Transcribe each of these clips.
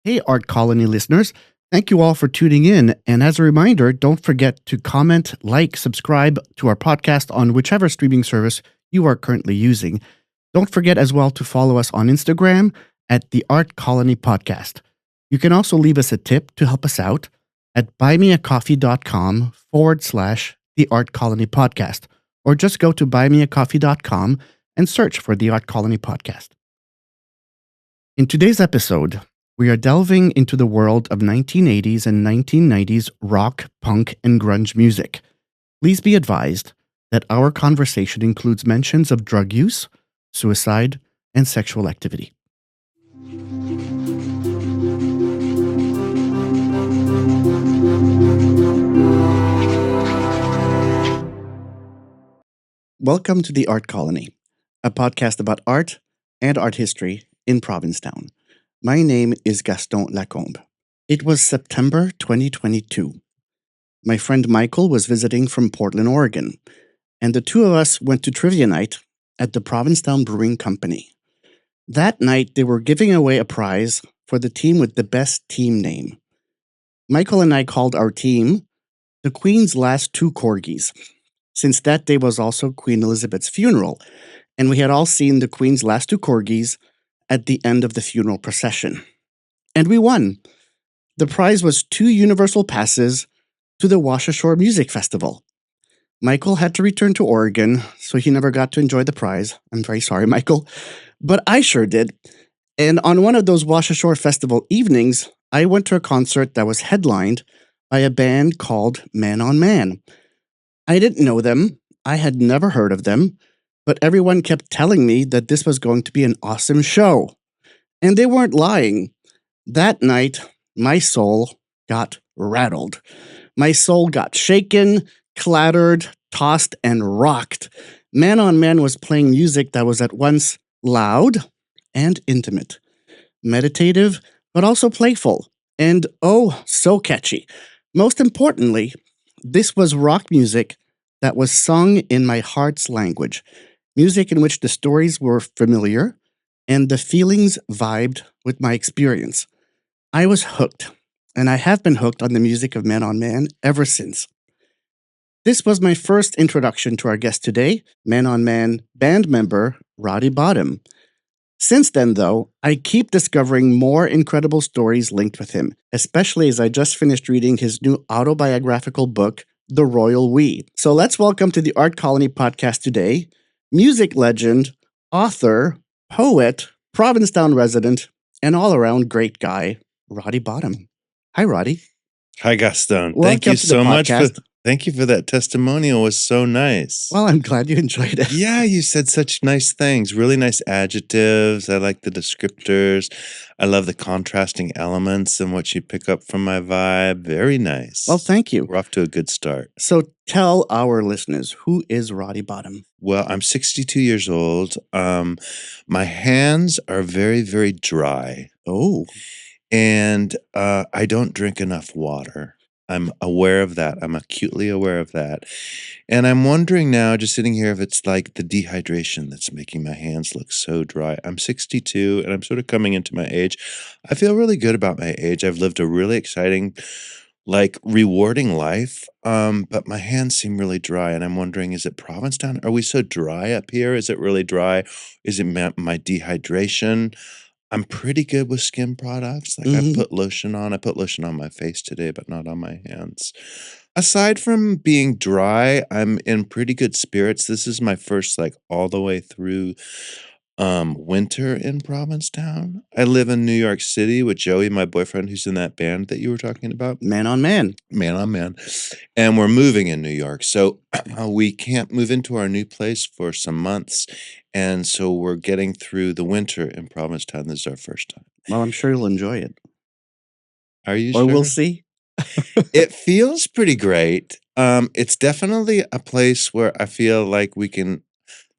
Hey, Art Colony listeners. Thank you all for tuning in. And as a reminder, don't forget to comment, like, subscribe to our podcast on whichever streaming service you are currently using. Don't forget as well to follow us on Instagram at the Art Colony Podcast. You can also leave us a tip to help us out at buymeacoffee.com/ the Art Colony Podcast, or just go to buymeacoffee.com and search for the Art Colony Podcast. In today's episode, we are delving into the world of 1980s and 1990s rock, punk, and grunge music. Please be advised that our conversation includes mentions of drug use, suicide, and sexual activity. Welcome to the Art Colony, a podcast about art and art history in Provincetown. My name is Gaston Lacombe. It was September 2022. My friend Michael was visiting from Portland, Oregon, and the two of us went to trivia night at the Provincetown Brewing Company. That night, they were giving away a prize for the team with the best team name. Michael and I called our team the Queen's Last Two Corgis, since that day was also Queen Elizabeth's funeral, and we had all seen the Queen's Last Two Corgis at the end of the funeral procession. And we won. The prize was 2 universal passes to the Washashore Music Festival. Michael had to return to Oregon, so he never got to enjoy the prize. I'm very sorry, Michael. But I sure did. And on one of those Washashore Festival evenings, I went to a concert that was headlined by a band called Man on Man. I didn't know them. I had never heard of them. But everyone kept telling me that this was going to be an awesome show. And they weren't lying. That night, my soul got rattled. My soul got shaken, clattered, tossed, and rocked. Man on Man was playing music that was at once loud and intimate, meditative, but also playful, and oh, so catchy. Most importantly, this was rock music that was sung in my heart's language. Music in which the stories were familiar and the feelings vibed with my experience. I was hooked, and I have been hooked on the music of Man on Man ever since. This was my first introduction to our guest today, Man on Man band member Roddy Bottum. Since then, though, I keep discovering more incredible stories linked with him, especially as I just finished reading his new autobiographical book, The Royal We. So let's welcome to the Art Colony podcast today, music legend, author, poet, Provincetown resident, and all-around great guy, Roddy Bottum. Hi, Roddy. Hi, Gaston. Welcome Thank you to the so much. podcast. Thank you for that testimonial. It was so nice. Well, I'm glad you enjoyed it. Yeah, you said such nice things, really nice adjectives. I like the descriptors. I love the contrasting elements and what you pick up from my vibe. Very nice. Well, thank you. We're off to a good start. So tell our listeners, who is Roddy Bottum? Well, I'm 62 years old. My hands are very, very dry. Oh, And I don't drink enough water. I'm aware of that. I'm acutely aware of that. And I'm wondering now, just sitting here, if it's like the dehydration that's making my hands look so dry. I'm 62 and I'm sort of coming into my age. I feel really good about my age. I've lived a really exciting, like rewarding life. But my hands seem really dry. And I'm wondering, is it Provincetown? Are we so dry up here? Is it really dry? Is it my dehydration? I'm pretty good with skin products. Like I put lotion on. I put lotion on my face today, but not on my hands. Aside from being dry, I'm in pretty good spirits. This is my first, like, all the way through winter in Provincetown. I live in New York City with Joey, my boyfriend, who's in that band that you were talking about. Man on Man. Man on Man. And we're moving in New York. So we can't move into our new place for some months. And so we're getting through the winter in Provincetown. This is our first time. Well, I'm sure you'll enjoy it. Are you Or sure? we'll see. It feels pretty great. It's definitely a place where I feel like we can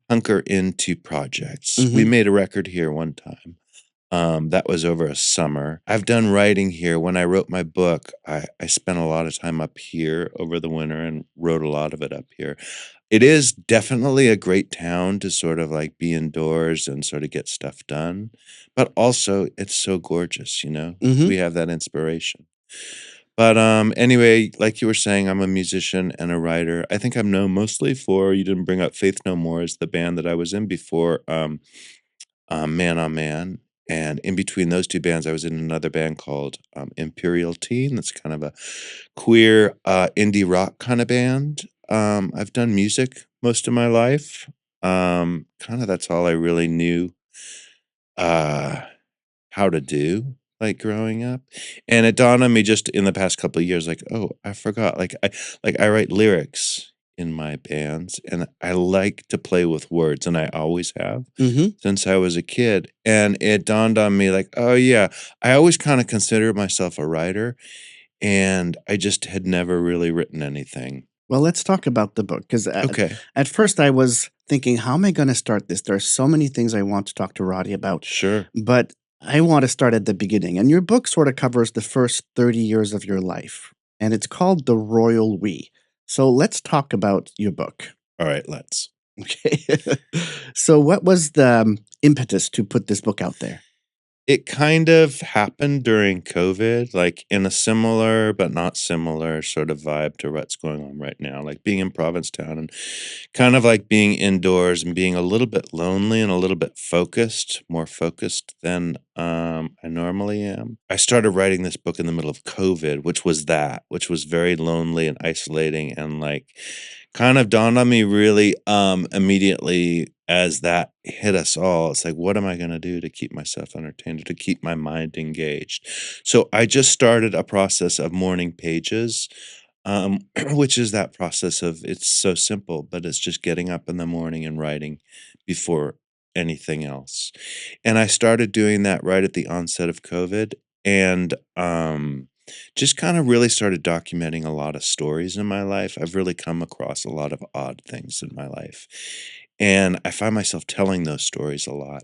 hunker into projects. We made a record here one time. That was over a summer. I've done writing here. When I wrote my book, I spent a lot of time up here over the winter and wrote a lot of it up here. It is definitely a great town to sort of, like, be indoors and sort of get stuff done, but also it's so gorgeous, you know? Mhm. We have that inspiration. But, anyway, like you were saying, I'm a musician and a writer. I think I'm known mostly for you didn't bring up Faith No More as the band that I was in before, Man on Man, and in between those 2 bands, I was in another band called, Imperial Teen, that's kind of a queer, indie rock kinda band. I've done music most of my life. Kinda that's all I really knew, uh how to do, like, growing up, and it dawned on me just in the past couple of years, like, "Oh, I forgot," I write lyrics in my bands, and I like to play with words, and I always have Mhm. since I was a kid, and it dawned on me like, "Oh, yeah, I always kinda considered myself a writer, and I just had never really written anything." Well, let's talk about the book 'cause Okay. at first I was thinking, "How am I gonna start this?" There are so many things I want to talk to Roddy about, Sure. but I wanna start at the beginning, and your book sorta covers the first 30 years of your life, and it's called The Royal We. So let's talk about your book. Alright, let's. Okay. So what was the, impetus to put this book out there? It kind of happened during COVID, like, in a similar but not similar sort of vibe to what's going on right now, like, being in Provincetown and kind of like being indoors and being a little bit lonely and a little bit focused, more focused than, I normally am. I started writing this book in the middle of COVID, which was very lonely and isolating and, like, kind of dawned on me really, immediately as that hit us all. It's like, what am I gonna do to keep myself entertained or to keep my mind engaged? So I just started a process of morning pages, which is that process of it's so simple, but it's just getting up in the morning and writing before anything else. And I started doing that right at the onset of COVID and just kind of really started documenting a lot of stories in my life. I've really come across a lot of odd things in my life. And I find myself telling those stories a lot.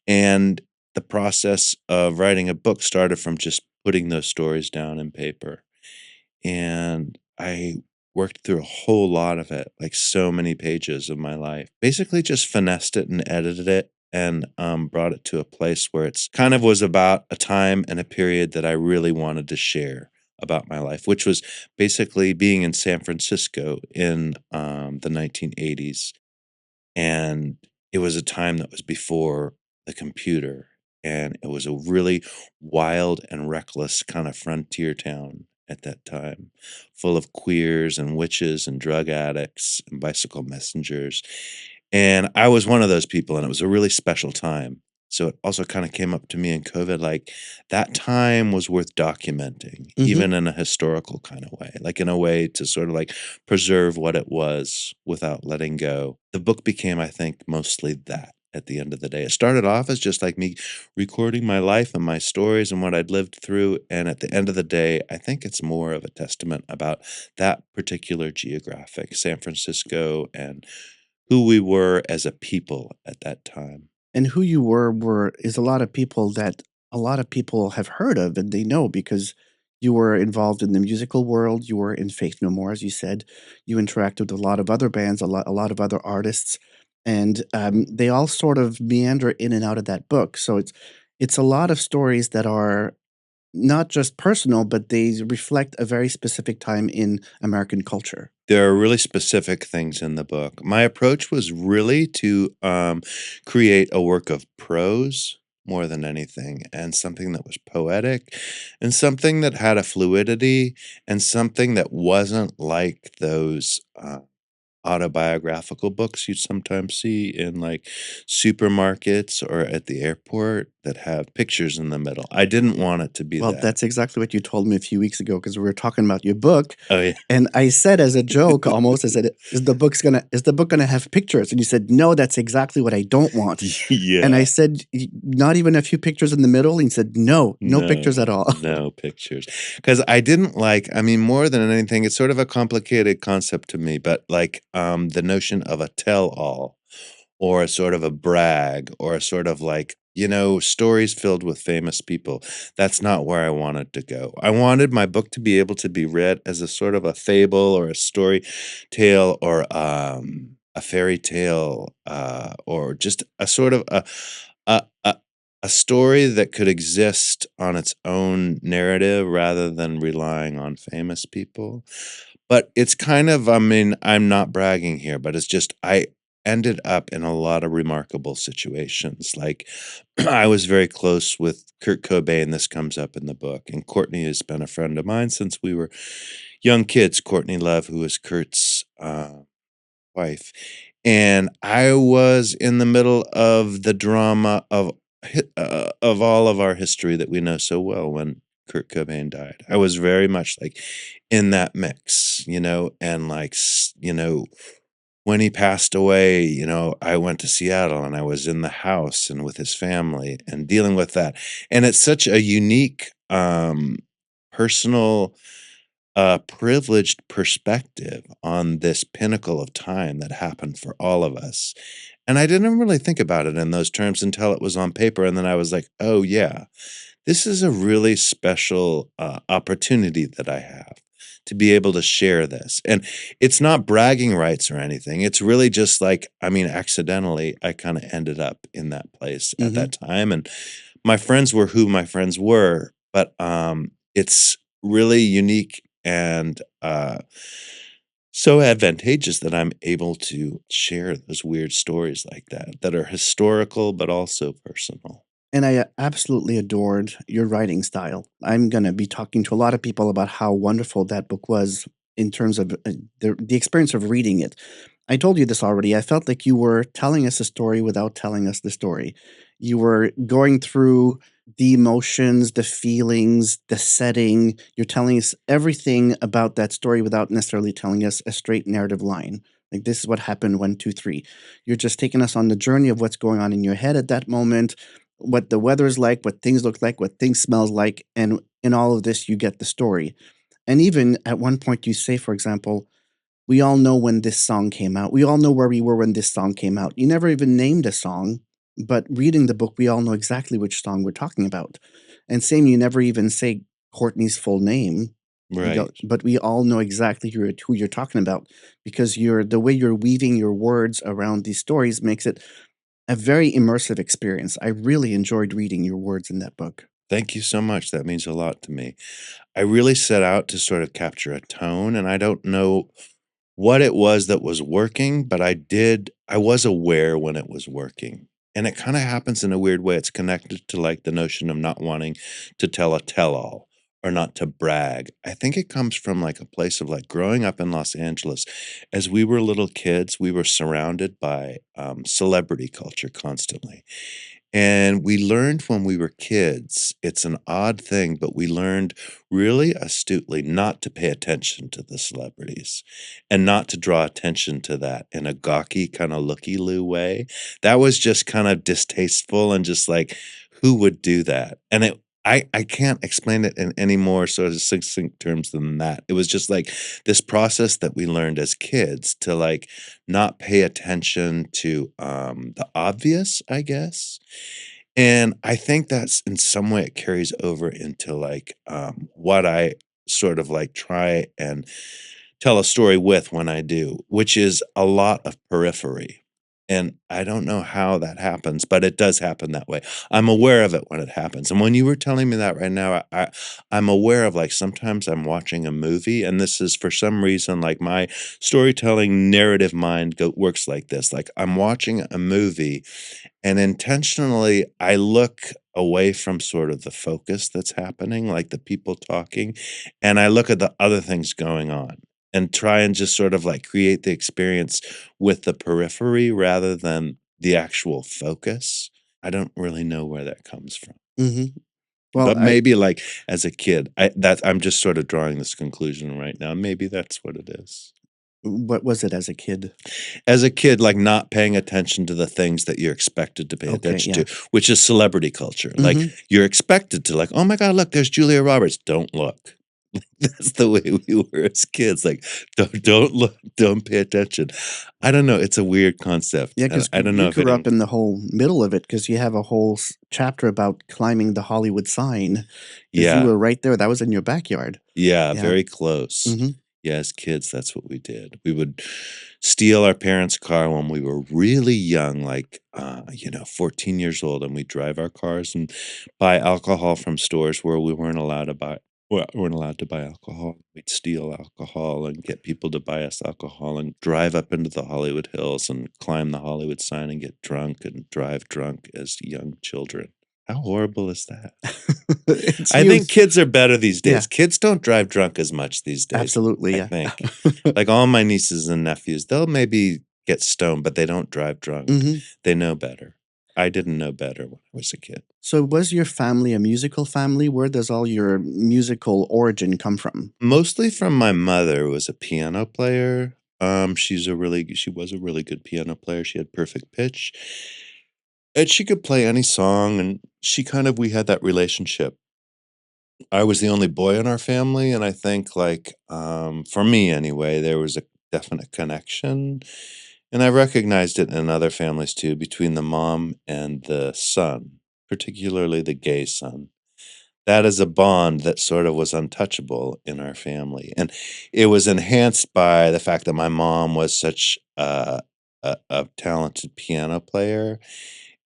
And the process of writing a book started from just putting those stories down in paper. And I worked through a whole lot of it, like so many pages of my life. Basically just finessed it and edited it and, brought it to a place where it's kind of was about a time and a period that I really wanted to share about my life, which was basically being in San Francisco in, the 1980s. And it was a time that was before the computer, and it was a really wild and reckless kind of frontier town at that time, full of queers and witches and drug addicts and bicycle messengers. And I was one of those people, and it was a really special time. So it also kind of came up to me in COVID, like that time was worth documenting, Mhm. even in a historical kind of way, like in a way to sort of like preserve what it was without letting go. The book became, I think, mostly that at the end of the day. It started off as just like me recording my life and my stories and what I'd lived through. And at the end of the day, I think it's more of a testament about that particular geographic San Francisco and who we were as a people at that time. And who you were is a lot of people that a lot of people have heard of and they know because you were involved in the musical world, you were in Faith No More, as you said. You interacted with a lot of other bands, a lot of other artists, and, they all sort of meander in and out of that book. So it's a lot of stories that are not just personal, but they reflect a very specific time in American culture. There are really specific things in the book. My approach was really to, create a work of prose more than anything, and something that was poetic, and something that had a fluidity, and something that wasn't like those, autobiographical books you sometimes see in, like, supermarkets or at the airport that have pictures in the middle. I didn't want it to be Well, that. that's exactly what you told me a few weeks ago because we were talking about your book, Oh, yeah. and I said as a joke almost, I said, is the book gonna have pictures?" And you said, "No, that's exactly what I don't want." And I Yeah. said, Not even a few pictures in the middle?" And he said, "No, no pictures No, at all." no pictures. Because I didn't like I mean, more than anything, it's sort of a complicated concept to me, but, like, the notion of a tell-all or a sort of a brag or a sort of like, stories filled with famous people. That's not where I wanted to go. I wanted my book to be able to be read as a sort of a fable or a story tale or a fairy tale or just a sort of a, a a story that could exist on its own narrative rather than relying on famous people. But it's kind of, I mean, I'm not bragging here, but it's just I ended up in a lot of remarkable situations. Like I was very close with Kurt Cobain. This comes up in the book. And Courtney has been a friend of mine since we were young kids. Courtney Love, who is Kurt's wife. And I was in the middle of the drama of all of our history that we know so well when Kurt Cobain died. I was very much like in that mix, and like when he passed away, I went to Seattle and I was in the house and with his family and dealing with that. And it's such a unique personal privileged perspective on this pinnacle of time that happened for all of us. And I didn't really think about it in those terms until it was on paper. And then I was like, oh, yeah, this is a really special opportunity that I have to be able to share this. And it's not bragging rights or anything. It's really just like, I mean, accidentally, I kind of ended up in that place at Hmm. that time. And my friends were who my friends were, but it's really unique and so advantageous that I'm able to share those weird stories like that are historical but also personal. And I absolutely adored your writing style. I'm going to be talking to a lot of people about how wonderful that book was in terms of the experience of reading it. I told you this already. I felt like you were telling us a story without telling us the story. You were going through the emotions, the feelings, the setting. You're telling us everything about that story without necessarily telling us a straight narrative line. Like, this is what happened, one, two, three. You're just taking us on the journey of what's going on in your head at that moment, what the weather's like, what things look like, what things smells like, and in all of this, you get the story. And even at one point, you say, for example, we all know when this song came out. We all know where we were when this song came out. You never even named a song, but reading the book, we all know exactly which song we're talking about. And same, you never even say Courtney's full name. We don't, Right. but we all know exactly who you're talking about because the way you're weaving your words around these stories makes it a very immersive experience. I really enjoyed reading your words in that book. Thank you so much. That means a lot to me. I really set out to sort of capture a tone, and I don't know what it was that was working, but I was aware when it was working. And it kind of happens in a weird way. It's connected to like the notion of not wanting to tell a tell all or not to brag. I think it comes from like a place of like growing up in Los Angeles. As we were little kids, we were surrounded by celebrity culture constantly. And we learned when we were kids, it's an odd thing, but we learned really astutely not to pay attention to the celebrities and not to draw attention to that in a gawky kind of looky-loo way. That was just kind of distasteful and just like, who would do that? And I can't explain it in any more sort of succinct terms than that. It was just like this process that we learned as kids to like not pay attention to the obvious, I guess, and I think that's in some way it carries over into, like, what I sort of, like, try and tell a story with when I do, which is a lot of periphery, and I don't know how that happens, but it does happen that way. I'm aware of it when it happens, and when you were telling me that right now, I'm aware of, like, sometimes I'm watching a movie, and this is for some reason, like, my storytelling narrative mind works like this, like, I'm watching a movie and intentionally, I look away from sort of the focus that's happening, like the people talking, and I look at the other things going on and try and just sort of like create the experience with the periphery rather than the actual focus. I don't really know where that comes from. Hmm. Well, But maybe like as a kid, I'm just sort of drawing this conclusion right now. Maybe that's what it is. what was it as a kid? As a kid, like, not paying attention to the things that you're expected to pay Okay, attention yeah. to, which is celebrity culture. Like, Hmm. you're expected to like, "Oh my god, look, there's Julia Roberts." Don't look. That's the way we were as kids, like, don't look, don't pay attention. I don't know, it's a weird concept, Yeah, and because I don't you know if grew anyone. up in the whole middle of it because you have a whole chapter about climbing the Hollywood sign because you Yeah, were right there. That was in your backyard. yeah, Yeah. very close. Hmm. Yeah, as kids, that's what we did. We would steal our parents' car when we were really young, like, 14 years old, and we'd drive our cars and buy alcohol from stores where we weren't allowed to buy alcohol. We'd steal alcohol and get people to buy us alcohol and drive up into the Hollywood Hills and climb the Hollywood sign and get drunk and drive drunk as young children. How horrible is that? It's I think youth. kids are better these Yeah, days. Kids don't drive drunk as much these days, absolutely. I Yeah. think. Like, all my nieces and nephews, they'll maybe get stoned, but they don't drive drunk. Hmm. They know better. I didn't know better when I was a kid. So, was your family a musical family? Where does all your musical origin come from? Mostly from my mother, who was a piano player. She was a really good piano player. She had perfect pitch. And she could play any song, and we had that relationship. I was the only boy in our family, and I think, like, for me anyway, there was a definite connection, and I recognized it in other families too, between the mom and the son, particularly the gay son. That is a bond that sort of was untouchable in our family, and it was enhanced by the fact that my mom was such a talented piano player,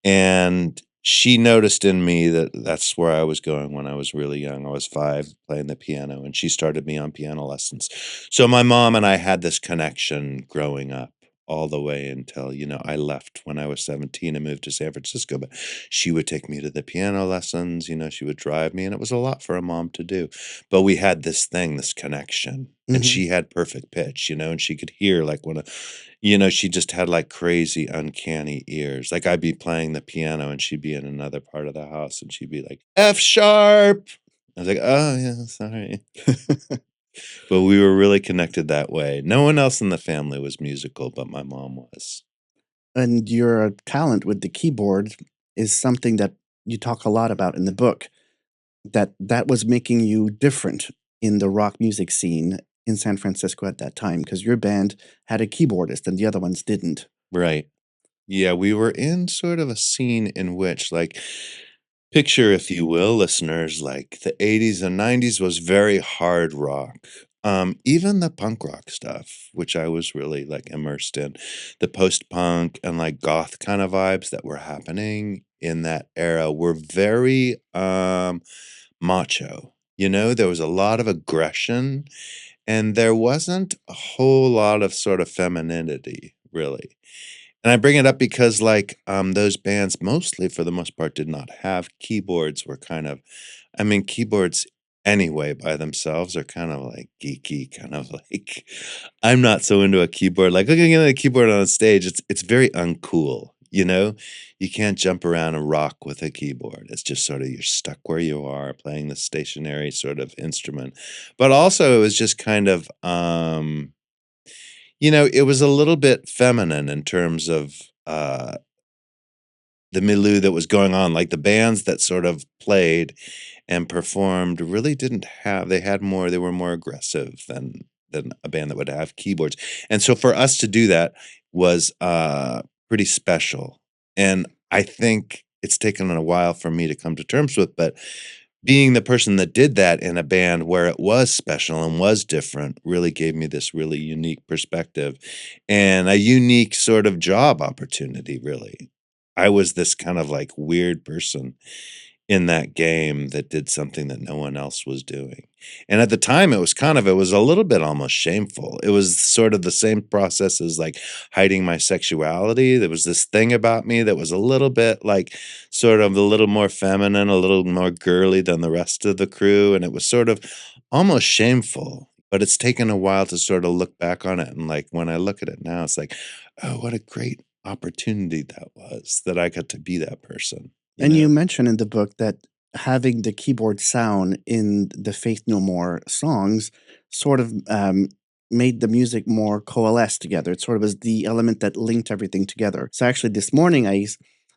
and she noticed in me that that's where I was going when I was really young. I was 5 playing the piano, and she started me on piano lessons. So my mom and I had this connection growing up all the way until, I left when I was 17 and moved to San Francisco, but she would take me to the piano lessons, she would drive me, and it was a lot for a mom to do. But we had this thing, this connection, and Hmm. she had perfect pitch, and she could hear, like, when a she just had, like, crazy uncanny ears. Like, I'd be playing the piano, and she'd be in another part of the house, and she'd be like, "F sharp." I was like, "Oh, yeah, sorry." But we were really connected that way. No one else in the family was musical, but my mom was. And your talent with the keyboard is something that you talk a lot about in the book. That was making you different in the rock music scene in San Francisco at that time because your band had a keyboardist and the other ones didn't. Right. Yeah, we were in sort of a scene in which, like, picture, if you will, listeners, like, the '80s and '90s was very hard rock. Even the punk rock stuff, which I was really, like, immersed in, the post-punk and, like, goth kinda vibes that were happening in that era were very, macho, There was a lot of aggression, and there wasn't a whole lot of sort of femininity, really. And I bring it up because, like, those bands mostly, for the most part, did not have keyboards, were kind of keyboards anyway by themselves are kind of, like, geeky, kind of like I'm not so into a keyboard, like, looking at a keyboard on stage, it's very uncool, you know? You can't jump around and rock with a keyboard, it's just sort of you're stuck where you are playing the stationary sort of instrument. But also, it was just kind of, it was a little bit feminine in terms of, the milieu that was going on, like, the bands that sort of played and performed really didn't have they were more aggressive than a band that would have keyboards, and so for us to do that was, pretty special, and I think it's taken a while for me to come to terms with, but being the person that did that in a band where it was special and was different really gave me this really unique perspective and a unique sort of job opportunity, really. I was this kind of, like, weird person in that game that did something that no one else was doing. And at the time, it was a little bit almost shameful. It was sort of the same process as, like, hiding my sexuality. There was this thing about me that was a little bit, like, sort of a little more feminine, a little more girly than the rest of the crew, and it was sort of almost shameful. But it's taken a while to sort of look back on it, and, like, when I look at it now, it's like, "Oh, what a great opportunity that was, that I got to be that person," you And you know? mention in the book that having the keyboard sound in the Faith No More songs sort of made the music more coalesce together. It sort of was the element that linked everything together. So actually, this morning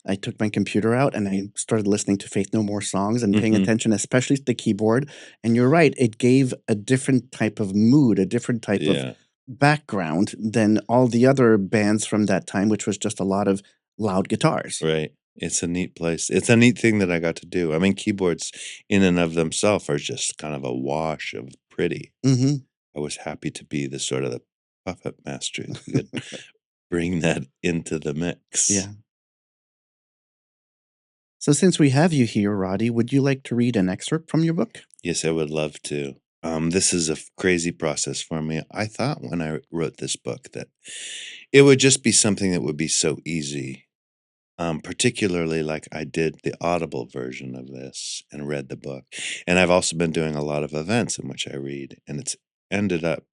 I took my computer out and I started listening to Faith No More songs and paying Mhm. attention, especially to the keyboard. And you're right, it gave a different type of mood, a different type of Yeah. background than all the other bands from that time, which was just a lot of loud guitars. Right. It's a neat place. It's a neat thing that I got to do. I mean, keyboards in and of themselves are just kind of a wash of pretty. Hmm. I was happy to be the sort of the puppet master who could bring that into the mix. Yeah. So since we have you here, Roddy, would you like to read an excerpt from your book? Yes, I would love to. This is a crazy process for me. I thought when I wrote this book that it would just be something that would be so easy. Particularly like I did the Audible version of this and read the book. And I've also been doing a lot of events in which I read, and it's ended up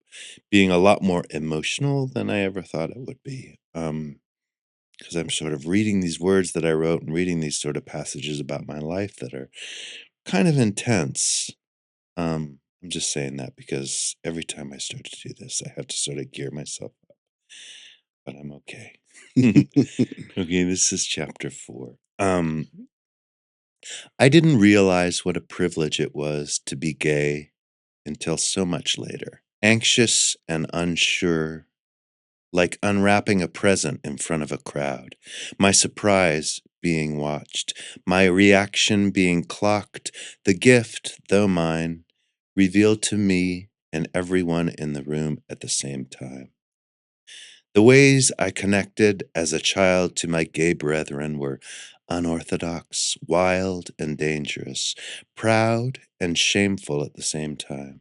being a lot more emotional than I ever thought it would be. Because I'm sort of reading these words that I wrote and reading these sort of passages about my life that are kind of intense. I'm just saying that because every time I start to do this, I have to sort of gear myself up, but I'm okay. Okay, this is chapter 4. I didn't realize what a privilege it was to be gay until so much later. Anxious and unsure, like unwrapping a present in front of a crowd, my surprise being watched, my reaction being clocked, the gift, though mine, revealed to me and everyone in the room at the same time. The ways I connected as a child to my gay brethren were unorthodox, wild, and dangerous, proud and shameful at the same time.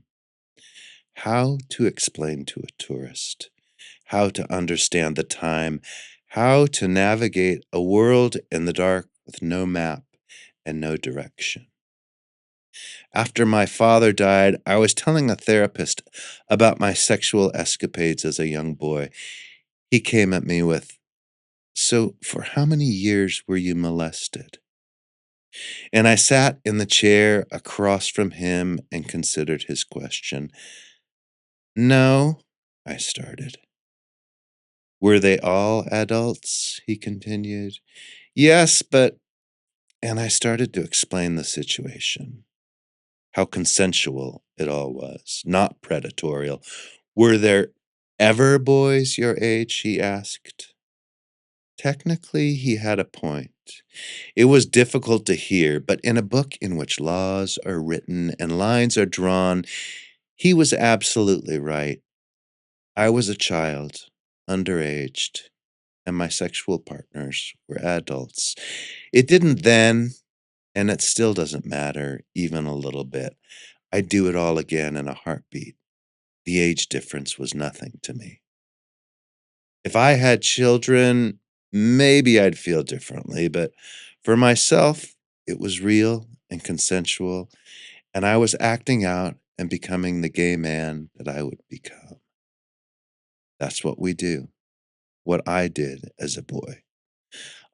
How to explain to a tourist, how to understand the time, how to navigate a world in the dark with no map and no direction. After my father died, I was telling a therapist about my sexual escapades as a young boy. He came at me with, "So, for how many years were you molested?" And I sat in the chair across from him and considered his question. "No," I started. "Were they all adults?" he continued. "Yes, but—" And I started to explain the situation, how consensual it all was, not predatorial. "Were there ever boys your age?" he asked. Technically, he had a point. It was difficult to hear, but in a book in which laws are written and lines are drawn, he was absolutely right. I was a child, underaged, and my sexual partners were adults. It didn't then, and it still doesn't matter, even a little bit. I'd do it all again in a heartbeat. The age difference was nothing to me. If I had children, maybe I'd feel differently, but for myself, it was real and consensual, and I was acting out and becoming the gay man that I would become. That's what we do, what I did as a boy.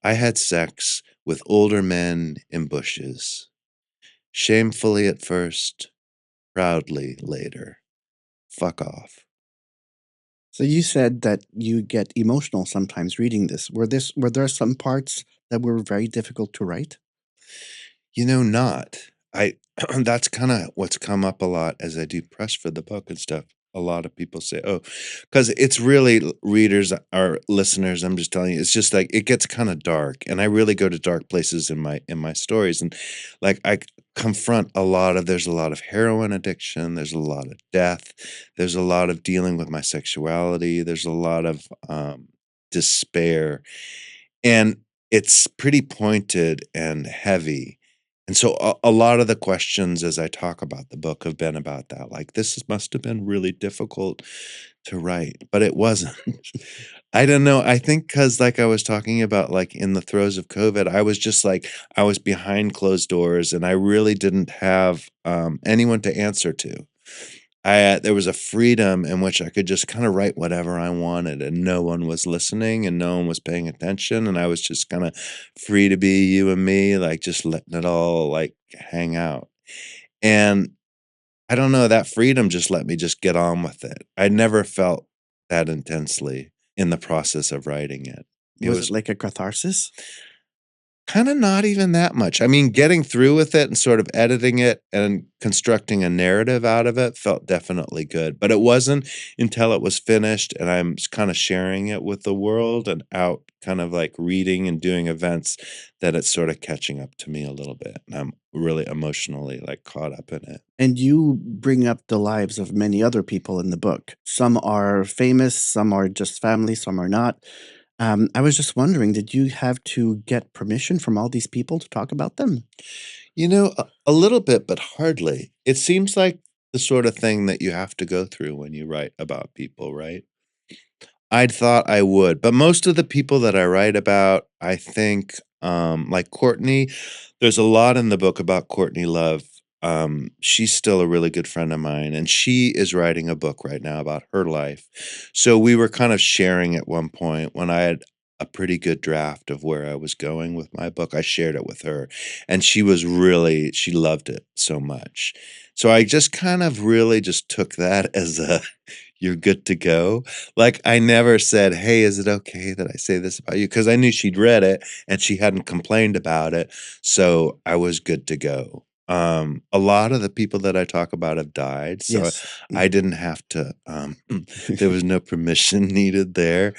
I had sex with older men in bushes, shamefully at first, proudly later. Fuck off. So you said that you get emotional sometimes reading this. Were there some parts that were very difficult to write? Not. I That's kinda what's come up a lot as I do press for the book and stuff. A lot of people say, "Oh," because it's really readers or listeners, I'm just telling you, it's just like it gets kinda dark, and I really go to dark places in my stories, and, like, confront there's a lot of heroin addiction, there's a lot of death, there's a lot of dealing with my sexuality, there's a lot of, despair, and it's pretty pointed and heavy. And so a lot of the questions as I talk about the book have been about that. Like, must have been really difficult to write, but it wasn't. I don't know. I think because, like I was talking about, like in the throes of COVID, I was just like, I was behind closed doors and I really didn't have anyone to answer to. There was a freedom in which I could just kinda write whatever I wanted, and no one was listening, and no one was paying attention, and I was just kinda free to be you and me, like, just letting it all, like, hang out, and I don't know, that freedom just let me just get on with it. I never felt that intensely in the process of writing it. It Was it was like a catharsis? Kinda not even that much. I mean, getting through with it and sort of editing it and constructing a narrative out of it felt definitely good, but it wasn't until it was finished and I'm kinda sharing it with the world and out kind of, like, reading and doing events that it's sorta catching up to me a little bit, and I'm really emotionally, like, caught up in it. And you bring up the lives of many other people in the book. Some are famous, some are just family, some are not. I was just wondering, did you have to get permission from all these people to talk about them? A little bit, but hardly. It seems like the sort of thing that you have to go through when you write about people, right? I'd thought I would, but most of the people that I write about, I think, like Courtney, there's a lot in the book about Courtney Love. She's still a really good friend of mine, and she is writing a book right now about her life. So we were kind of sharing at one point when I had a pretty good draft of where I was going with my book. I shared it with her, and she loved it so much. So I just kind of really just took that as a you're good to go. Like, I never said, "Hey, is it okay that I say this about you?" Because I knew she'd read it and she hadn't complained about it, so I was good to go. A lot of the people that I talk about have died, so Yes. I didn't have to, there was no permission needed there.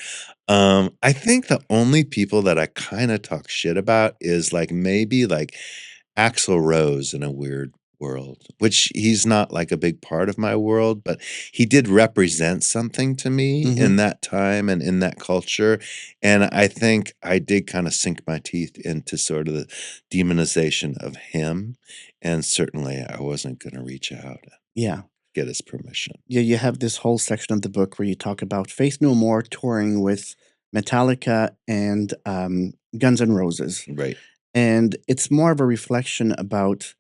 I think the only people that I kinda talk shit about is, like, maybe, like, Axl Rose in a weird world, which he's not, like, a big part of my world, but he did represent something to me in Mhm. that time and in that culture, and I think I did kinda sink my teeth into sort of the demonization of him, and certainly I wasn't gonna reach out and Yeah. get his permission. Yeah, you have this whole section of the book where you talk about Faith No More touring with Metallica and, Guns N' Roses. Right, And it's more of a reflection about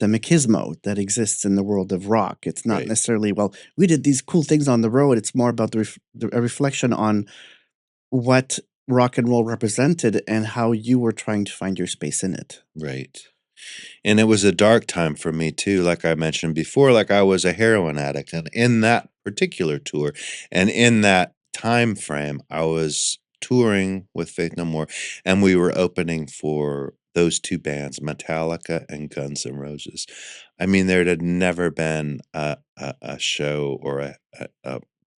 the machismo that exists in the world of rock. It's not right. necessarily, well, we did these cool things on the road. It's more about a reflection on what rock and roll represented and how you were trying to find your space in it. Right. And it was a dark time for me too, like I mentioned before, like I was a heroin addict, and in that particular tour and in that time frame, I was touring with Faith No More, and we were opening for those 2 bands, Metallica and Guns N' Roses. I mean, there had never been a show or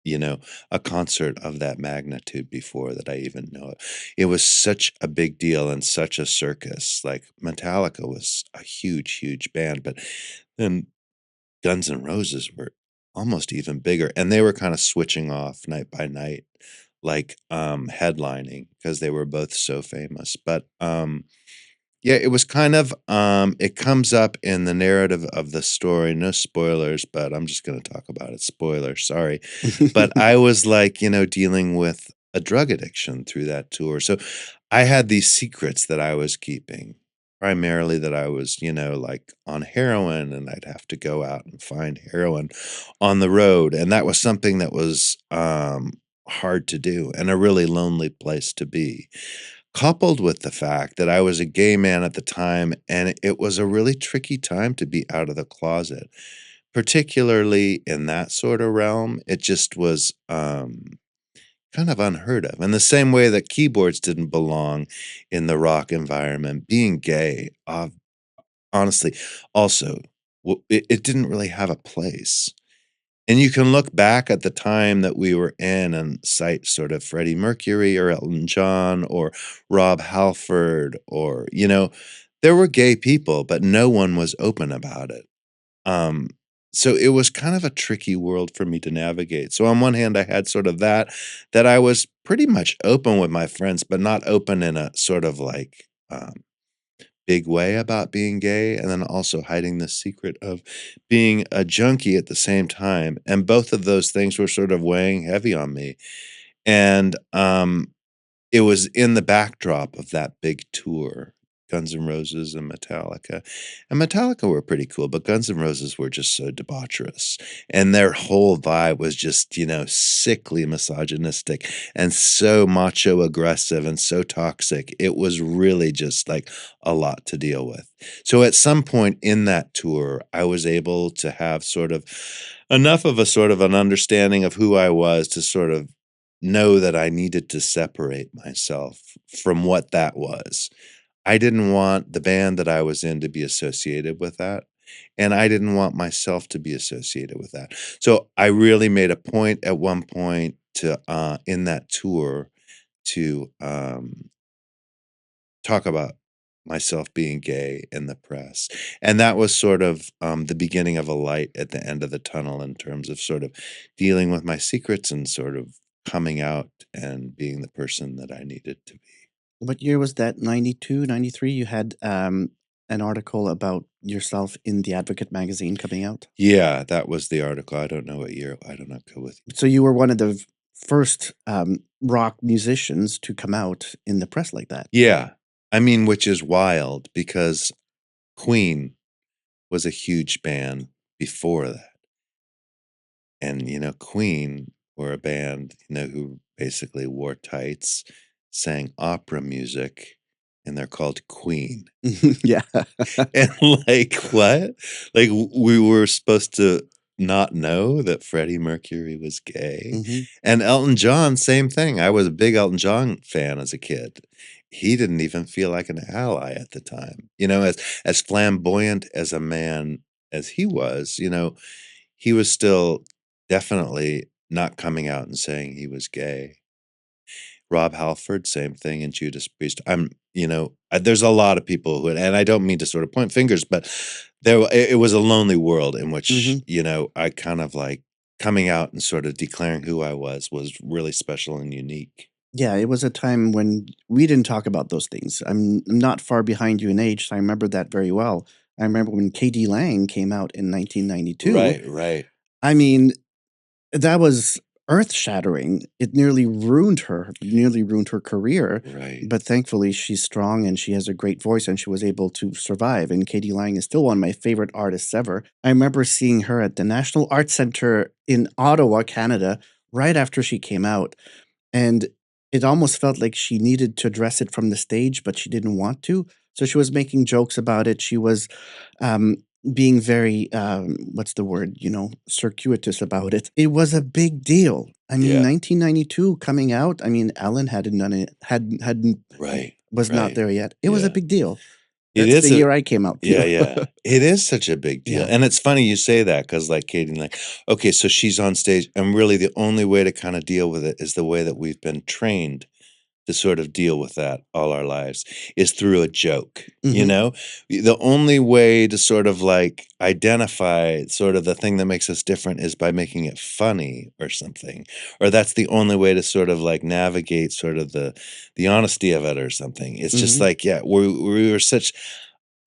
you know, a concert of that magnitude before that I even know of. It was such a big deal and such a circus, like, Metallica was a huge, huge band, but then Guns N' Roses were almost even bigger, and they were kinda switching off night by night, like, headlining because they were both so famous, but, yeah, it was kind of, it comes up in the narrative of the story, no spoilers, but I'm just gonna talk about it, spoiler, sorry. But I was, like, dealing with a drug addiction through that tour, so I had these secrets that I was keeping, primarily that I was, like, on heroin, and I'd have to go out and find heroin on the road, and that was something that was, hard to do and a really lonely place to be, coupled with the fact that I was a gay man at the time, and it was a really tricky time to be out of the closet. Particularly in that sorta realm, it just was, kind of unheard of. In the same way that keyboards didn't belong in the rock environment, being gay, honestly, also, it didn't really have a place. And you can look back at the time that we were in and cite sort of Freddie Mercury or Elton John or Rob Halford or, there were gay people, but no one was open about it. Um, so it was kind of a tricky world for me to navigate. So on one hand, I had sort of that I was pretty much open with my friends, but not open in a sort of like big way about being gay, and then also hiding the secret of being a junkie at the same time. And both of those things were sort of weighing heavy on me. And it was in the backdrop of that big tour, Guns N' Roses and Metallica, and Metallica were pretty cool, but Guns N' Roses were just so debaucherous, and their whole vibe was just, sickly misogynistic and so macho aggressive and so toxic. It was really just, like, a lot to deal with. So at some point in that tour, I was able to have sort of enough of a sort of an understanding of who I was to sort of know that I needed to separate myself from what that was. I didn't want the band that I was in to be associated with that, and I didn't want myself to be associated with that. So, I really made a point at one point to, in that tour to, talk about myself being gay in the press, and that was sort of, the beginning of a light at the end of the tunnel in terms of sort of dealing with my secrets and sort of coming out and being the person that I needed to be. What year was that? 92, 93. You had an article about yourself in the Advocate magazine coming out. Yeah, that was the article. I don't know what year. I don't know. Go with you. So you were one of the first rock musicians to come out in the press like that. Yeah. I mean, which is wild because Queen was a huge band before that. And, Queen were a band, who basically wore tights, sang opera music, and they're called Queen. Yeah. And like, what? Like, we were supposed to not know that Freddie Mercury was gay? Hmm. And Elton John, same thing. I was a big Elton John fan as a kid. He didn't even feel like an ally at the time. As flamboyant as a man as he was still definitely not coming out and saying he was gay. Rob Halford, same thing, and Judas Priest. There's a lot of people who, and I don't mean to sort of point fingers, but it was a lonely world in which, Hmm. I kind of like coming out and sort of declaring who I was really special and unique. Yeah, it was a time when we didn't talk about those things. I'm not far behind you in age, so I remember that very well. I remember when KD Lang came out in 1992. Right, right, I mean, that was earth-shattering. It nearly ruined her career, right. but thankfully, she's strong and she has a great voice, and she was able to survive, and Katie Lang is still one of my favorite artists ever. I remember seeing her at the National Arts Centre in Ottawa, Canada, right after she came out, and it almost felt like she needed to address it from the stage, but she didn't want to, so she was making jokes about it. She was, um, being very, what's the word, circuitous about it. It was a big deal. I mean, Yeah, 1992 coming out, I mean, Ellen hadn't done it, hadn't right, was not right. there yet. It was a Yeah. big deal. It That's the is year I came out too. yeah, yeah. It is such a big deal, Yeah. and it's funny you say that because, like, Katie, like, okay, so she's on stage, and really the only way to kinda deal with it is the way that we've been trained to sort of deal with that all our lives, is through a joke, you Mhm. know? The only way to sort of, like, identify sort of the thing that makes us different is by making it funny or something, or that's the only way to sort of, like, navigate sort of the honesty of it or something. It's just Mhm. like, yeah, we were such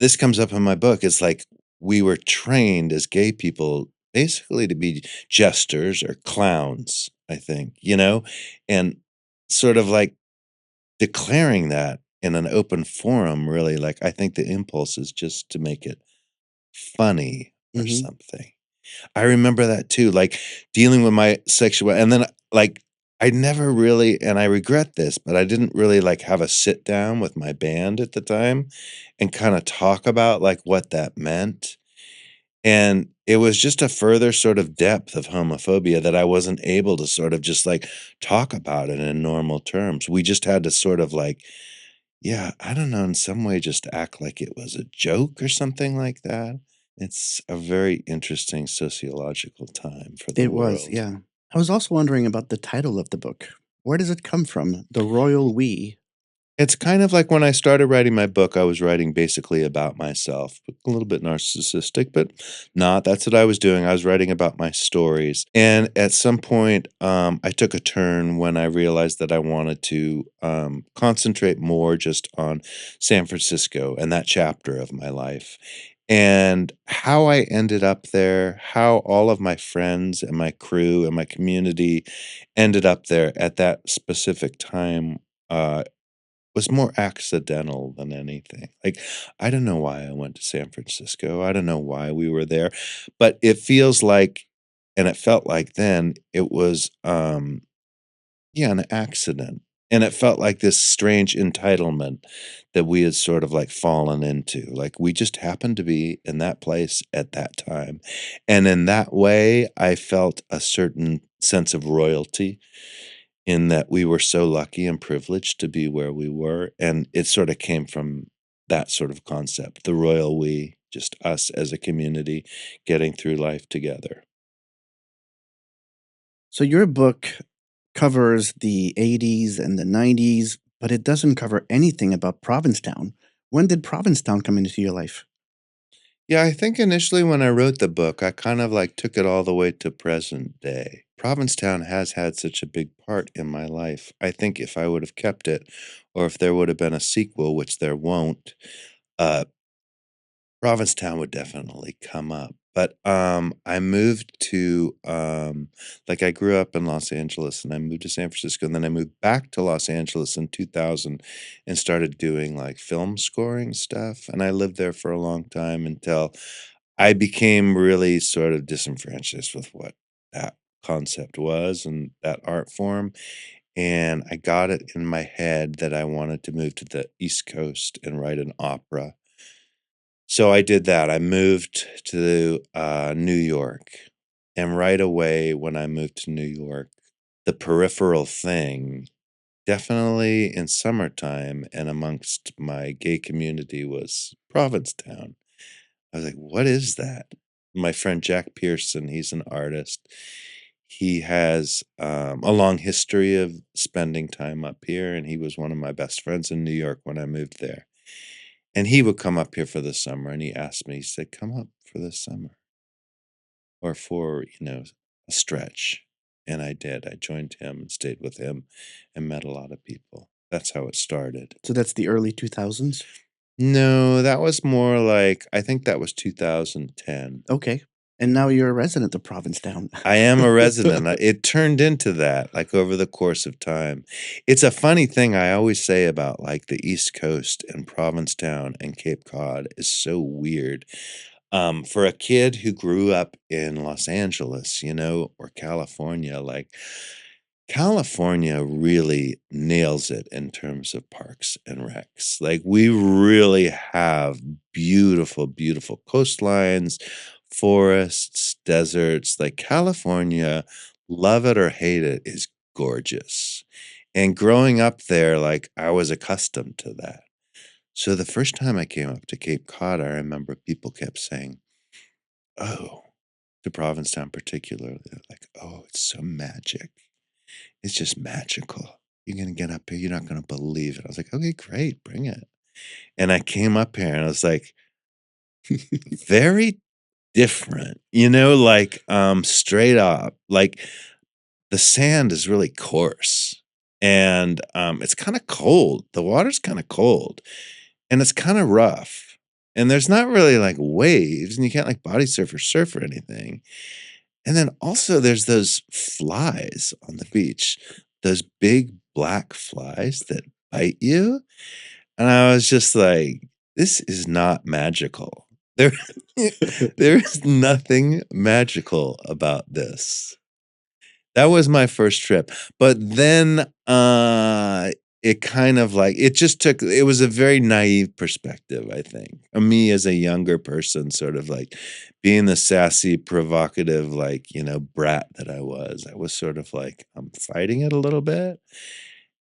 this comes up in my book. It's like we were trained as gay people basically to be jesters or clowns, I think, and sort of like declaring that in an open forum, really, like, I think the impulse is just to make it funny or Mhm. something. I remember that too, like, dealing with my sexual and then, like, I never really and I regret this, but I didn't really, like, have a sit down with my band at the time and kinda talk about, like, what that meant, and it was just a further sort of depth of homophobia that I wasn't able to sort of just, like, talk about it in normal terms. We just had to sort of, like, yeah, I don't know, in some way just act like it was a joke or something like that. It's a very interesting sociological time for the It was, world. yeah. I was also wondering about the title of the book. Where does it come from? The Royal We. It's kind of like when I started writing my book, I was writing basically about myself, a little bit narcissistic, but not. That's what I was doing. I was writing about my stories. And at some point, I took a turn when I realized that I wanted to concentrate more just on San Francisco and that chapter of my life. And how I ended up there, how all of my friends and my crew and my community ended up there at that specific time. Was more accidental than anything. Like, I don't know why I went to San Francisco. I don't know why we were there, but it feels like and it felt like then it was, yeah, an accident, and it felt like this strange entitlement that we had sort of, like, fallen into. Like, we just happened to be in that place at that time, and in that way, I felt a certain sense of royalty in that we were so lucky and privileged to be where we were, and it sorta came from that sort of concept, the royal we, just us as a community getting through life together. So your book covers the 80s and the 90s, but it doesn't cover anything about Provincetown. When did Provincetown come into your life? Yeah, I think initially when I wrote the book, I kind of like took it all the way to present day. Provincetown has had such a big part in my life. I think if I would have kept it, or if there would have been a sequel, which there won't, uh, Provincetown would definitely come up. But I moved to like I grew up in Los Angeles and I moved to San Francisco and then I moved back to Los Angeles in 2000 and started doing like film scoring stuff. And I lived there for a long time until I became really sort of disenfranchised with what that concept was and that art form. And I got it in my head that I wanted to move to the East Coast and write an opera. So I did that. I moved to New York. And right away, when I moved to New York, the peripheral thing, definitely in summertime and amongst my gay community, was Provincetown. I was like, "What is that?" My friend Jack Pearson, he's an artist. He has, a long history of spending time up here, and he was one of my best friends in New York when I moved there. And he would come up here for the summer, and he asked me, he said, "Come up for the summer or for, a stretch." And I did. I joined him and stayed with him and met a lot of people. That's how it started. So that's the early 2000s? No, that was more like I think that was 2010. Okay. And now you're a resident of Provincetown. I am a resident. It turned into that, like, over the course of time. It's a funny thing I always say about, like, the East Coast and Provincetown and Cape Cod is so weird. For a kid who grew up in Los Angeles, or California, like, California really nails it in terms of parks and recs. Like, we really have beautiful, beautiful coastlines, forests, deserts. Like, California, love it or hate it, is gorgeous. And growing up there, like, I was accustomed to that. So the first time I came up to Cape Cod, I remember people kept saying, "Oh," to Provincetown particularly, they're like, "Oh, it's so magic. It's just magical. You're gonna get up here, you're not gonna believe it." I was like, "Okay, great, bring it." And I came up here and I was like, very different, like, straight up. Like, the sand is really coarse and, it's kinda cold. The water's kinda cold and it's kinda rough. And there's not really, like, waves and you can't, like, body surf or anything. And then also there's those flies on the beach, those big black flies that bite you, and I was just like, "This is not magical." There there is nothing magical about this. That was my first trip, but then, it kind of like it was a very naive perspective, I think. Me as a younger person sort of like being the sassy, provocative, like, brat that I was sort of like, I'm fighting it a little bit,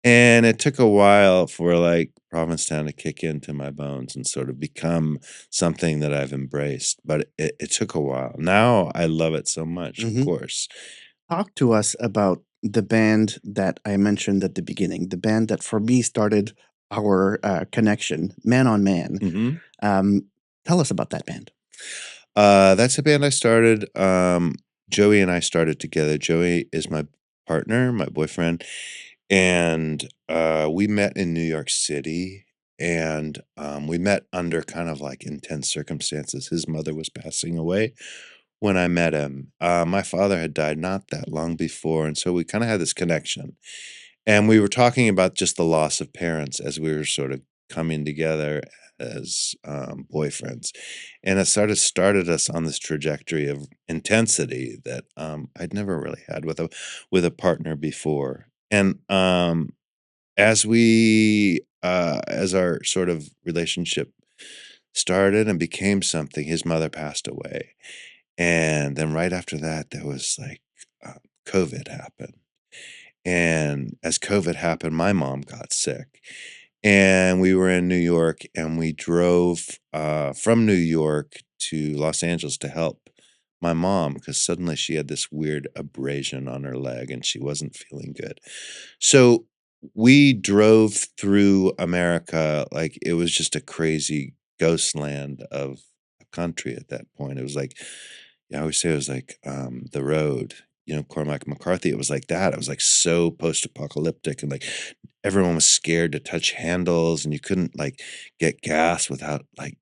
and it took a while for, like, Provincetown to kick into my bones and sort of become something that I've embraced, but it took a while. Now I love it so much, of Mhm. course. Talk to us about the band that I mentioned at the beginning, the band that for me started our connection, Man on Man. Mhm. Um, Tell us about that band. That's a band I started, Joey and I started together. Joey is my partner, my boyfriend, and, we met in New York City, and, we met under kind of, like, intense circumstances. His mother was passing away when I met him. My father had died not that long before, and so we kinda had this connection, and we were talking about just the loss of parents as we were sort of coming together as, boyfriends. And it started us on this trajectory of intensity that, I'd never really had with a partner before. And, as our sort of relationship started and became something, his mother passed away. And then right after that, there was, like, COVID happened. And as COVID happened, my mom got sick. and we were in New York, and we drove from New York to Los Angeles to help my mom because suddenly she had this weird abrasion on her leg and she wasn't feeling good. So we drove through America like it was just a crazy ghost land of a country at that point. It was like, yeah, I always say it was like The Road, Cormac McCarthy. It was like that. It was like so post apocalyptic and like everyone was scared to touch handles and you couldn't like get gas without like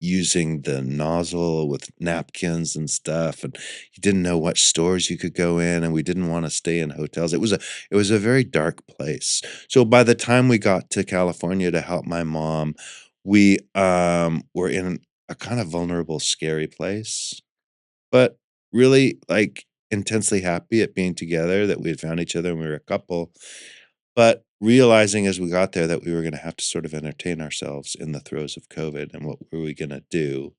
using the nozzle with napkins and stuff, and you didn't know what stores you could go in, and we didn't wanna stay in hotels. It was a very dark place. So by the time we got to California to help my mom, we, were in a kind of vulnerable, scary place, but really, like, intensely happy at being together, that we had found each other and we were a couple, but realizing as we got there that we were gonna have to sort of entertain ourselves in the throes of COVID, and what were we gonna do?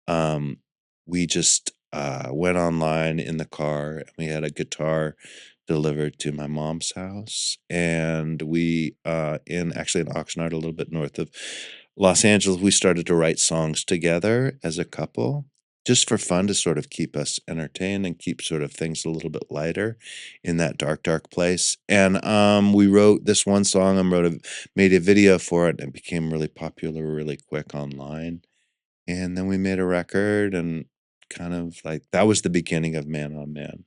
um, we just, went online in the car, and we had a guitar delivered to my mom's house, and we, actually in Oxnard, a little bit north of Los Angeles, we started to write songs together as a couple, just for fun to sort of keep us entertained and keep sort of things a little bit lighter in that dark, dark place, and, we wrote this one song and made a video for it, and it became really popular really quick online. And then we made a record and kind of like that was the beginning of Man on Man.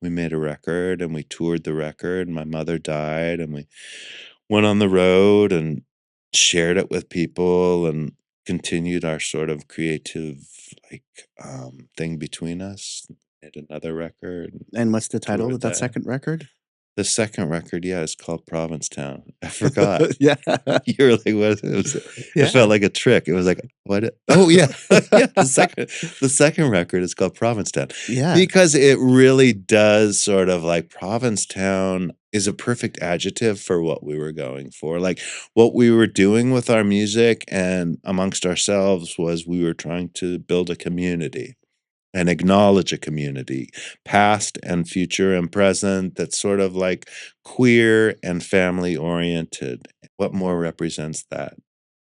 We made a record and we toured the record. My mother died and we went on the road and shared it with people and continued our sort of creative like thing between us. Made another record and And what's the title of toured that that. second record? The second record, yeah, is called Provincetown. I forgot. Yeah. You were like, "What?" It Yeah. felt like a trick. It was like, "What?" Oh, yeah. Yeah, the second record is called Provincetown Yeah. because it really does sort of like Provincetown is a perfect adjective for what we were going for. Like, what we were doing with our music and amongst ourselves was we were trying to build a community and acknowledge a community, past and future and present, that's sort of like queer and family oriented. What more represents that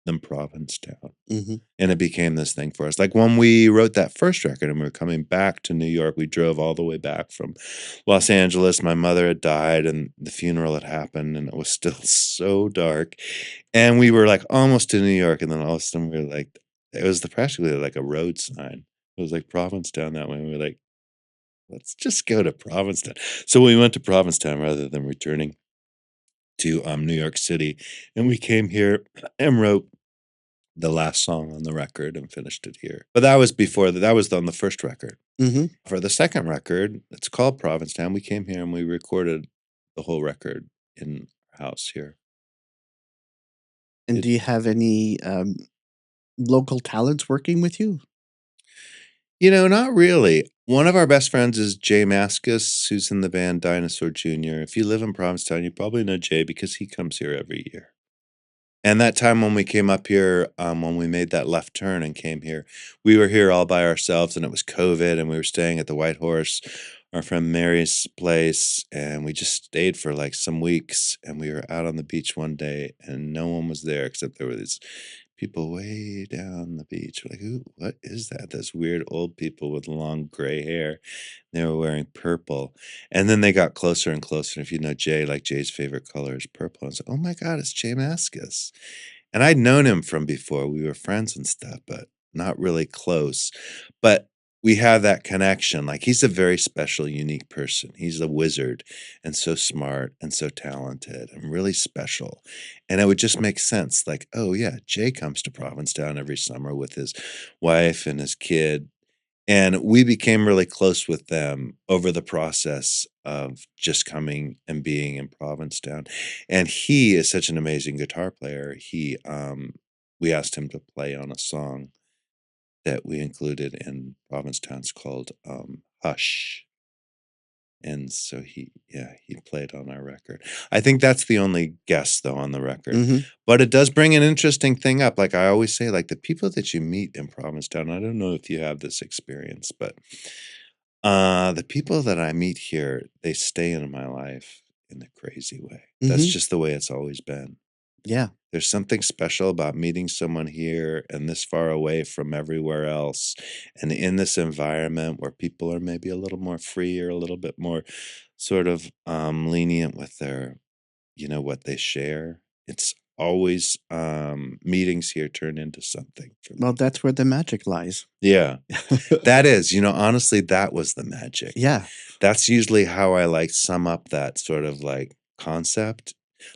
than Provincetown? Mhm. And it became this thing for us. Like when we wrote that first record and we were coming back to New York, we drove all the way back from Los Angeles. My mother had died and the funeral had happened and it was still so dark. And we were like almost to New York. And then all of a sudden we were like, it was practically like a road sign. It was like Provincetown that way. And we were like, let's just go to Provincetown. So we went to Provincetown rather than returning to New York City. And we came here and wrote the last song on the record and finished it here. But that was before that was on the first record. Mhm. For the second record, it's called Provincetown. We came here and we recorded the whole record in our house here. And It, do you have any, local talents working with you? not really. One of our best friends is Jay Maskus, who's in the band Dinosaur Jr. If you live in Provincetown, you probably know Jay because he comes here every year. And that time when we came up here, when we made that left turn and came here, we were here all by ourselves and it was COVID and we were staying at the White Horse, our friend Mary's place, and we just stayed for like some weeks and we were out on the beach one day and no one was there except there were these people way down the beach. We're like, "Ooh, what is that? Those weird old people with long gray hair." They were wearing purple. And then they got closer and closer. And if you know Jay, like Jay's favorite color is purple. And so, oh my God, it's Jay Maskus. And I'd known him from before. We were friends and stuff, but not really close. But we have that connection. Like he's a very special, unique person. He's a wizard and so smart and so talented and really special. And it would just make sense. Like, oh yeah, Jay comes to Provincetown every summer with his wife and his kid and we became really close with them over the process of just coming and being in Provincetown. And he is such an amazing guitar player. We asked him to play on a song that we included in Provincetown's called Hush. And so he played on our record. I think that's the only guest though on the record. Mhm. But it does bring an interesting thing up. Like I always say, like the people that you meet in Provincetown, I don't know if you have this experience, but the people that I meet here, they stay in my life in a crazy way. That's Mhm. just the way it's always been. Yeah. There's something special about meeting someone here and this far away from everywhere else, and in this environment where people are maybe a little more free or a little bit more sort of, lenient with their what they share. It's always, meetings here turn into something for Well, me. that's where the magic lies. Yeah. That is, honestly, that was the magic. Yeah. That's usually how I, like, sum up that sort of, like, concept,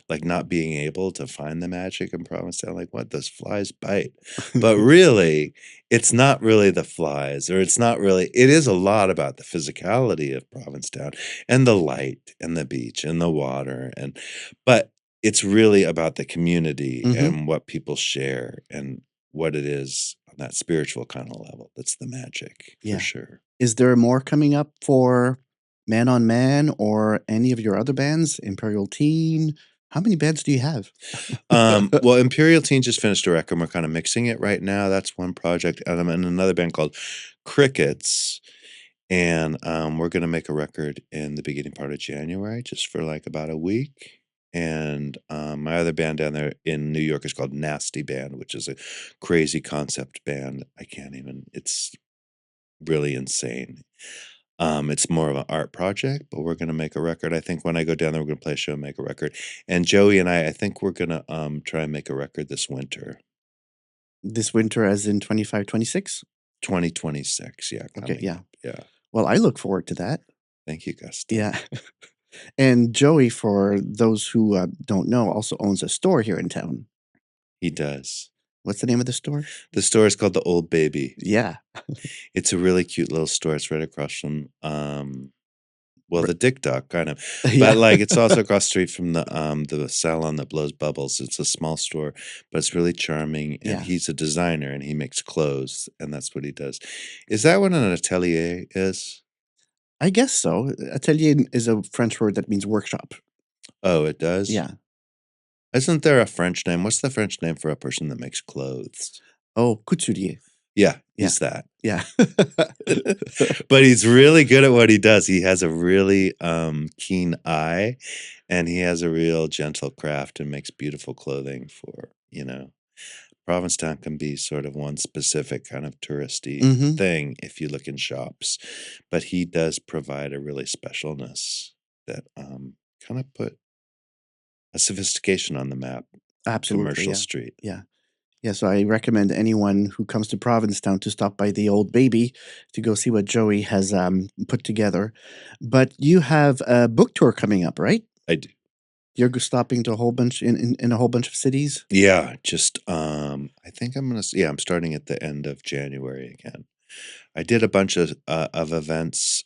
like, not being able to find the magic in Provincetown, like, "What? Those flies bite." But really, it's not really the flies, or it's not really it is a lot about the physicality of Provincetown, and the light, and the beach, and the water, but it's really about the community Mhm. and what people share, and what it is on that spiritual kinda level. That's the magic, for Yeah. sure. Is there more coming up for Man on Man or any of your other bands? Imperial Teen? How many bands do you have? Well, Imperial Teen just finished a record, and we're kinda mixing it right now, that's one project, and I'm in another band called Crickets, and, we're gonna make a record in the beginning part of January just for, like, about a week, and, my other band down there in New York is called Nasty Band, which is a crazy concept band. I can't even it's really insane. It's more of an art project, but we're gonna make a record. I think when I go down there, we're gonna play a show and make a record. And Joey and I think we're gonna, try and make a record this winter, This winter as in 25, 26? 2026, yeah, Okay, coming yeah. up, yeah. Well, I look forward to that. Thank you, Gaston. Yeah. And Joey, for those who, don't know, also owns a store here in town. He does. What's the name of the store? The store is called The Old Baby. Yeah. It's a really cute little store, it's right across from, well, R the Dick Doc, kind of, but, yeah. like, it's also across the street from the salon that blows bubbles. It's a small store, but it's really charming, and Yeah. he's a designer, and he makes clothes, and that's what he does. Is that what an atelier is? I guess so. Atelier is a French word that means workshop. Oh, it does? Yeah. Isn't there a French name? What's the French name for a person that makes clothes? Oh, couturier. Yeah, Yeah. he's that. Yeah. But he's really good at what he does. He has a really, keen eye, and he has a real gentle craft and makes beautiful clothing for, Provincetown can be sort of one specific kind of touristy Mhm. thing if you look in shops, but he does provide a really specialness that, kinda put a sophistication on the map, Absolutely, Commercial yeah. Street. Yeah. Yeah, so I recommend anyone who comes to Provincetown to stop by the Old Baby to go see what Joey has, put together. But you have a book tour coming up, right? I do. You're stopping to a whole bunch in a whole bunch of cities? Yeah, just, I think I'm gonna yeah, I'm starting at the end of January again. I did a bunch of events,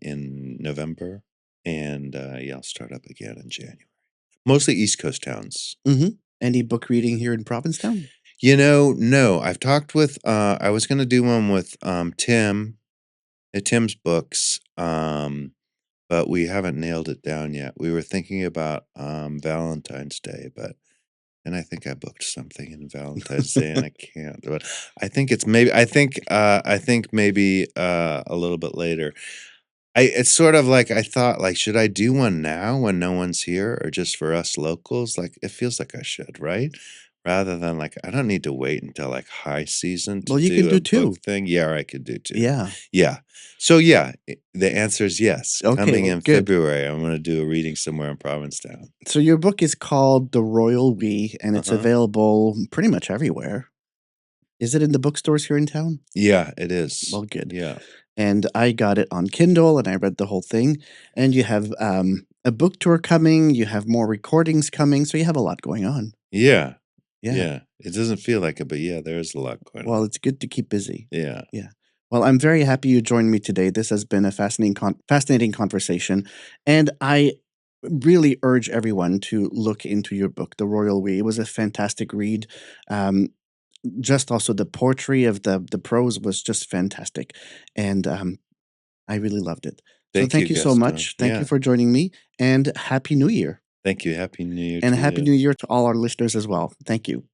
in November, and, yeah, I'll start up again in January. Mostly East Coast towns. Mhm. Any book reading here in Provincetown? No, I've talked with, I was gonna do one with, Tim at Tim's Books, but we haven't nailed it down yet. We were thinking about, Valentine's Day, but and I think I booked something in Valentine's Day, and I can't, but I think maybe, a little bit later. It's sort of like I thought, like, should I do one now when no one's here or just for us locals? Like, it feels like I should, right? Rather than, like, I don't need to wait until, like, high season to Well, you can do a do book 2. thing. Yeah, I could do 2. Yeah. Yeah. So, yeah, the answer is yes. Okay, Coming well, in good. February, I'm gonna do a reading somewhere in Provincetown. So your book is called The Royal We, and it's Uh-huh. available pretty much everywhere. Is it in the bookstores here in town? Yeah, it is. Well, good. Yeah. And I got it on Kindle, and I read the whole thing. And you have, a book tour coming, you have more recordings coming, so you have a lot going on. Yeah. Yeah. Yeah. It doesn't feel like it, but yeah, there is a lot going Well, on. it's good to keep busy. Yeah. Yeah. Well, I'm very happy you joined me today. This has been a fascinating conversation, and I really urge everyone to look into your book, The Royal We. It was a fantastic read. Um, just also the poetry of the prose was just fantastic, and I really loved it. So Thank you, thank you so Gaston. much. Thank you Yeah. for joining me, and Happy New Year. Thank you. Happy New Year And to Happy you. New Year to all our listeners as well. Thank you.